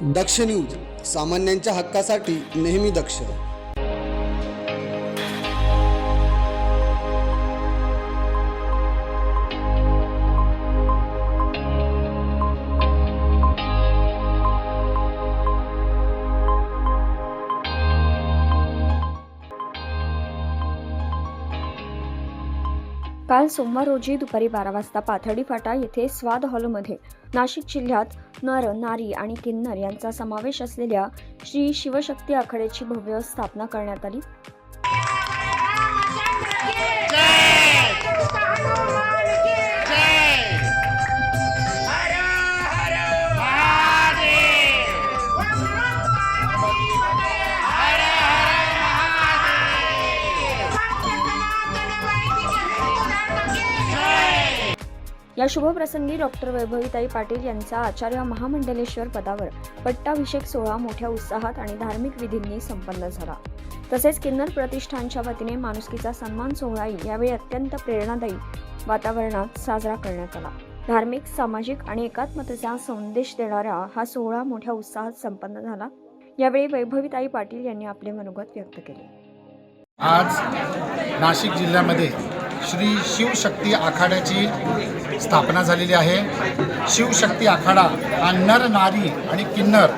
दक्ष news, सामान्यांच्या हक्कासाठी नेहमी दक्ष. काल सोमवार रोजी दुपारी 12 वाजता पाथर्डी फाटा येथे स्वाद हॉलमध्ये नाशिक जिल्ह्यात नर, नारी आणि किन्नर यांचा समावेश असलेल्या श्री शिवशक्ती आखाड्याची भव्य स्थापना करण्यात आली. या शुभप्रसंगी डॉक्टर वैभवीताई पाटील यांचा आचार्य महामंडलेश्वर पदावर पट्टाभिषेक सोहळा मोठ्या उत्साहात आणि धार्मिक विधींनी संपन्न झाला. तसेच किन्नर प्रतिष्ठानच्या वतीने माणुसकीचा सन्मान सोहळाही यावेळी अत्यंत प्रेरणादायी वातावरणात साजरा करण्यात आला. धार्मिक, सामाजिक आणि एकात्मतेचा संदेश देणारा हा सोहळा मोठ्या उत्साहात संपन्न झाला. यावेळी वैभवीताई पाटील यांनी आपले मनोगत व्यक्त केले. आज नाशिक जिल्ह्यामध्ये श्री शिवशक्ती आखाड्याची स्थापना झालेली आहे. शिवशक्ती आखाडा हा नर, नारी आणि किन्नर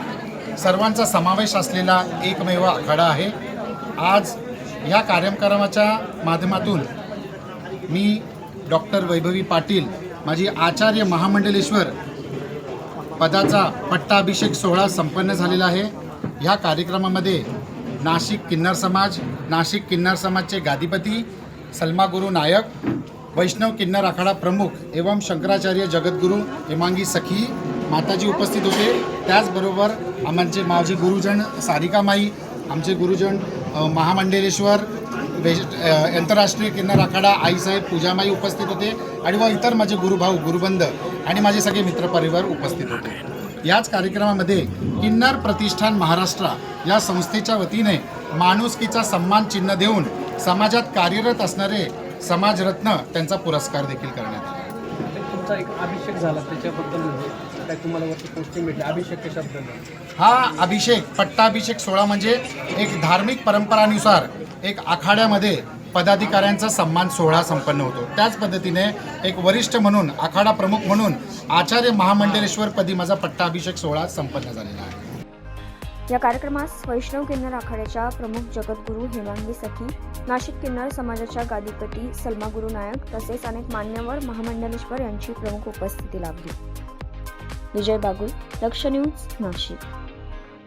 सर्वांचा समावेश असलेला एकमेव आखाडा आहे. आज या कार्यक्रमाच्या माध्यमातून मी डॉक्टर वैभवी पाटील माझी आचार्य महामंडलेश्वर पदाचा पट्टाभिषेक सोहळा संपन्न झालेला आहे. ह्या कार्यक्रमामध्ये नाशिक किन्नर समाजचे गादीपती सलमागुरु नायक, वैष्णव किन्नर आखाडा प्रमुख एवं शंकराचार्य जगद्गुरु हेमांगी सखी माताजी उपस्थित होते. त्याचबरोबर माझे गुरुजन सारिकामाई, आमचे गुरुजन महामंडलेश्वर आंतरराष्ट्रीय किन्नर आखाडा आईसाहेब पूजामाई उपस्थित होते आणि व इतर माझे गुरुभाऊ, गुरुबंध आणि माझे सगळे मित्रपरिवार उपस्थित होते. याच कार्यक्रमामध्ये किन्नर प्रतिष्ठान महाराष्ट्र या संस्थेच्या वतीने माणुसकीचा सन्मान चिन्ह देऊन समाजात कार्यरत असणारे समाजरत्न त्यांचा पुरस्कार देखील करण्यात आला. तुमचा एक अभिषेक झाला, त्याच्याबद्दल काय तुम्हाला वरती पोस्टिंग भेटली अभिषेक शब्दाला? हा अभिषेक, पट्टाभिषेक सोहळा म्हणजे एक धार्मिक परंपरानुसार एक आखाड्यामध्ये पदाधिकाऱ्यांचा सन्मान सोहळा संपन्न होतो. त्याच पद्धतीने एक वरिष्ठ म्हणून, आखाडा प्रमुख म्हणून आचार्य महामंडलेश्वर पदी माझा पट्टाभिषेक सोहळा संपन्न झालेला आहे. या कार्यक्रमास वैष्णव किन्नर आखाड्याच्या प्रमुख जगद्गुरू हेमांगी सखी, नाशिक किन्नर समाजाच्या गादीपती सलमागुरु नायक तसेच अनेक मान्यवर महामंडलेश्वर यांची प्रमुख उपस्थिती लाभली. विजय बागुल, दक्ष न्यूज, नाशिक.